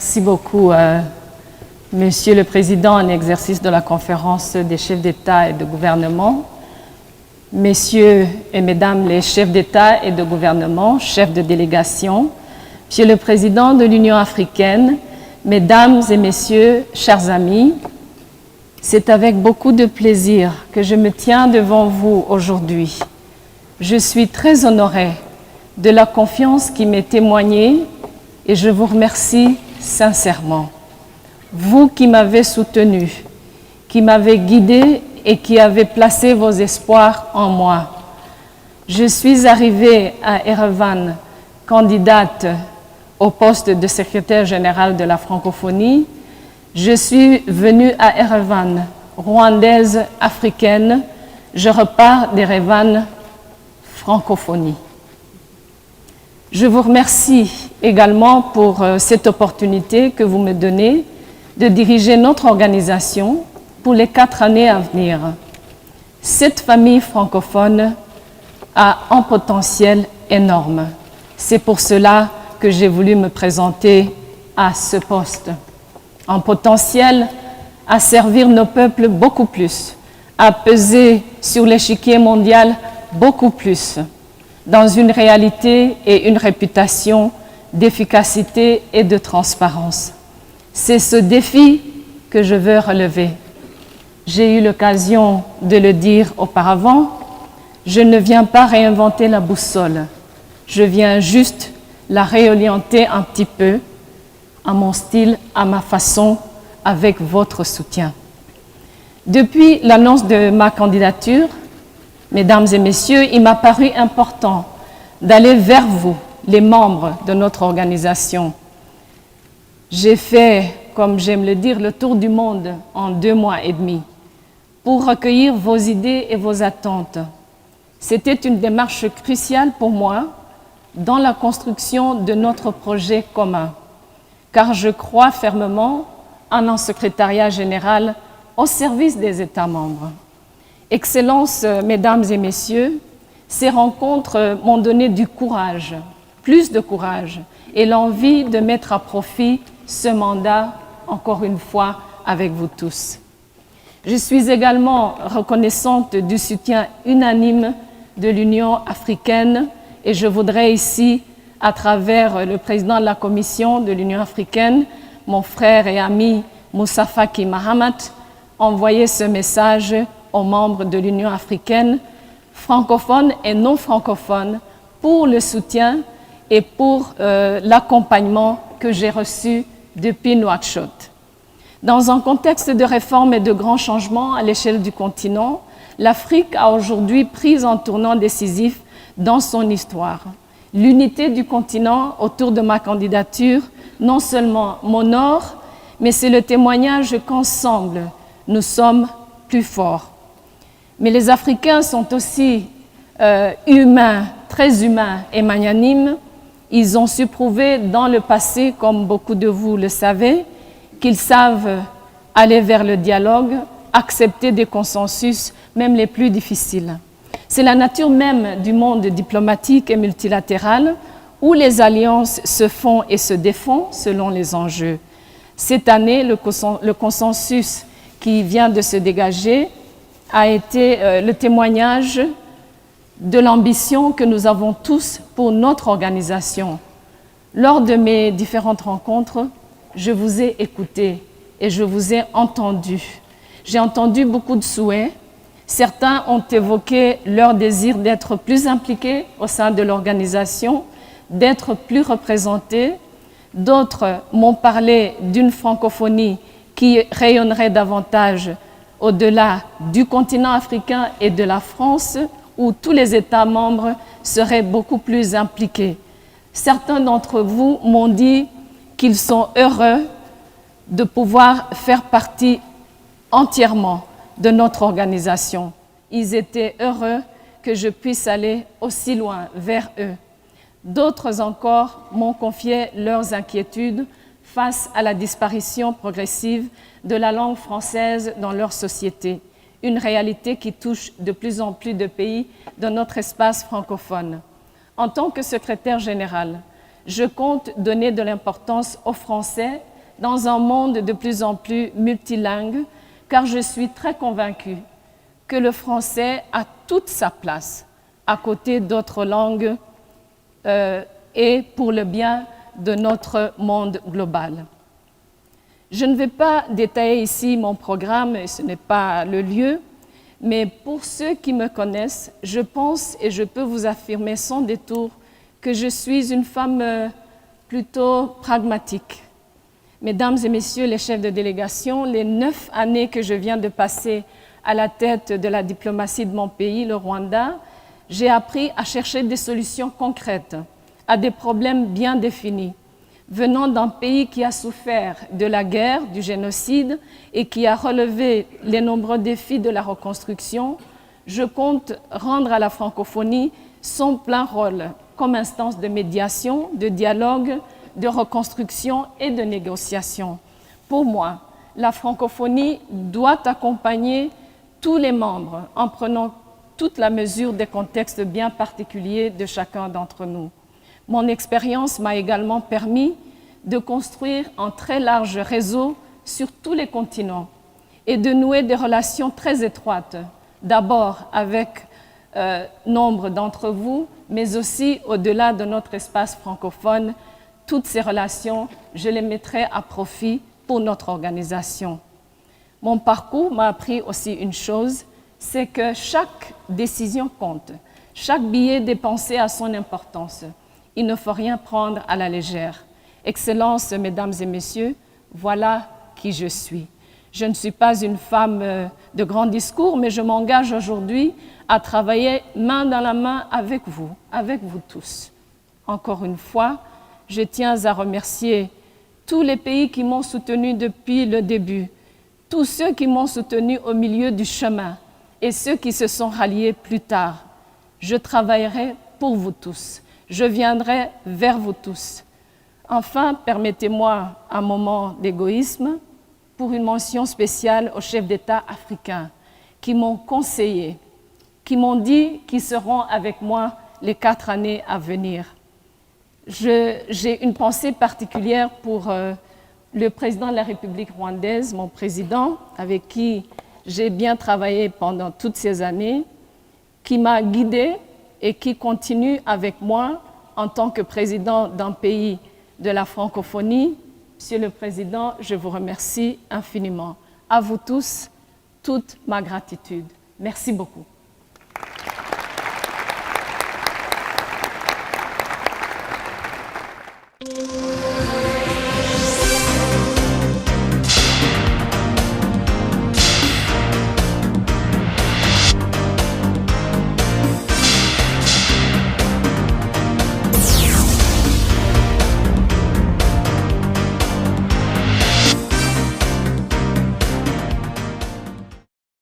Merci beaucoup, Monsieur le Président en exercice de la Conférence des chefs d'État et de gouvernement, Messieurs et Mesdames les chefs d'État et de gouvernement, chefs de délégation, Monsieur le Président de l'Union africaine, Mesdames et Messieurs, chers amis, c'est avec beaucoup de plaisir que je me tiens devant vous aujourd'hui. Je suis très honorée de la confiance qui m'est témoignée et je vous remercie sincèrement. Vous qui m'avez soutenu, qui m'avez guidé et qui avez placé vos espoirs en moi. Je suis arrivée à Erevan, candidate au poste de secrétaire général de la francophonie. Je suis venue à Erevan, rwandaise, africaine. Je repars d'Erevan, francophonie. Je vous remercie également pour cette opportunité que vous me donnez de diriger notre organisation pour les 4 années à venir. Cette famille francophone a un potentiel énorme. C'est pour cela que j'ai voulu me présenter à ce poste. Un potentiel à servir nos peuples beaucoup plus, à peser sur l'échiquier mondial beaucoup plus, dans une réalité et une réputation d'efficacité et de transparence. C'est ce défi que je veux relever. J'ai eu l'occasion de le dire auparavant, je ne viens pas réinventer la boussole, je viens juste la réorienter un petit peu à mon style, à ma façon, avec votre soutien. Depuis l'annonce de ma candidature, Mesdames et Messieurs, il m'a paru important d'aller vers vous, les membres de notre organisation. J'ai fait, comme j'aime le dire, le tour du monde en 2 mois et demi pour recueillir vos idées et vos attentes. C'était une démarche cruciale pour moi dans la construction de notre projet commun, car je crois fermement en un secrétariat général au service des États membres. Excellences, Mesdames et Messieurs, ces rencontres m'ont donné du courage, plus de courage, et l'envie de mettre à profit ce mandat, encore une fois, avec vous tous. Je suis également reconnaissante du soutien unanime de l'Union africaine et je voudrais ici, à travers le président de la Commission de l'Union africaine, mon frère et ami Moussa Faki Mahamat, envoyer ce message aux membres de l'Union africaine, francophones et non francophones, pour le soutien et pour l'accompagnement que j'ai reçu depuis Nouakchott. Dans un contexte de réforme et de grands changements à l'échelle du continent, l'Afrique a aujourd'hui pris un tournant décisif dans son histoire. L'unité du continent autour de ma candidature non seulement m'honore, mais c'est le témoignage qu'ensemble, nous sommes plus forts. Mais les Africains sont aussi humains, très humains et magnanimes. Ils ont su prouver dans le passé, comme beaucoup de vous le savez, qu'ils savent aller vers le dialogue, accepter des consensus, même les plus difficiles. C'est la nature même du monde diplomatique et multilatéral où les alliances se font et se défont selon les enjeux. Cette année, le consensus qui vient de se dégager a été le témoignage de l'ambition que nous avons tous pour notre organisation. Lors de mes différentes rencontres, je vous ai écouté et je vous ai entendu. J'ai entendu beaucoup de souhaits. Certains ont évoqué leur désir d'être plus impliqués au sein de l'organisation, d'être plus représentés. D'autres m'ont parlé d'une francophonie qui rayonnerait davantage au-delà du continent africain et de la France, où tous les États membres seraient beaucoup plus impliqués. Certains d'entre vous m'ont dit qu'ils sont heureux de pouvoir faire partie entièrement de notre organisation. Ils étaient heureux que je puisse aller aussi loin vers eux. D'autres encore m'ont confié leurs inquiétudes face à la disparition progressive de la langue française dans leur société, une réalité qui touche de plus en plus de pays dans notre espace francophone. En tant que secrétaire général, je compte donner de l'importance au français dans un monde de plus en plus multilingue, car je suis très convaincue que le français a toute sa place à côté d'autres langues et pour le bien de notre monde global. Je ne vais pas détailler ici mon programme, et ce n'est pas le lieu, mais pour ceux qui me connaissent, je pense et je peux vous affirmer sans détour que je suis une femme plutôt pragmatique. Mesdames et messieurs les chefs de délégation, les 9 années que je viens de passer à la tête de la diplomatie de mon pays, le Rwanda, j'ai appris à chercher des solutions concrètes à des problèmes bien définis, venant d'un pays qui a souffert de la guerre, du génocide et qui a relevé les nombreux défis de la reconstruction. Je compte rendre à la francophonie son plein rôle comme instance de médiation, de dialogue, de reconstruction et de négociation. Pour moi, la francophonie doit accompagner tous les membres en prenant toute la mesure des contextes bien particuliers de chacun d'entre nous. Mon expérience m'a également permis de construire un très large réseau sur tous les continents et de nouer des relations très étroites, d'abord avec nombre d'entre vous, mais aussi au-delà de notre espace francophone. Toutes ces relations, je les mettrai à profit pour notre organisation. Mon parcours m'a appris aussi une chose, c'est que chaque décision compte, chaque billet dépensé a son importance. Il ne faut rien prendre à la légère. Excellences, mesdames et messieurs, voilà qui je suis. Je ne suis pas une femme de grands discours, mais je m'engage aujourd'hui à travailler main dans la main avec vous tous. Encore une fois, je tiens à remercier tous les pays qui m'ont soutenu depuis le début, tous ceux qui m'ont soutenu au milieu du chemin et ceux qui se sont ralliés plus tard. Je travaillerai pour vous tous. Je viendrai vers vous tous. Enfin, permettez-moi un moment d'égoïsme pour une mention spéciale aux chefs d'État africains qui m'ont conseillé, qui m'ont dit qu'ils seront avec moi les 4 années à venir. J'ai une pensée particulière pour le président de la République rwandaise, mon président, avec qui j'ai bien travaillé pendant toutes ces années, qui m'a guidée et qui continue avec moi en tant que président d'un pays de la francophonie. Monsieur le Président, je vous remercie infiniment. À vous tous, toute ma gratitude. Merci beaucoup.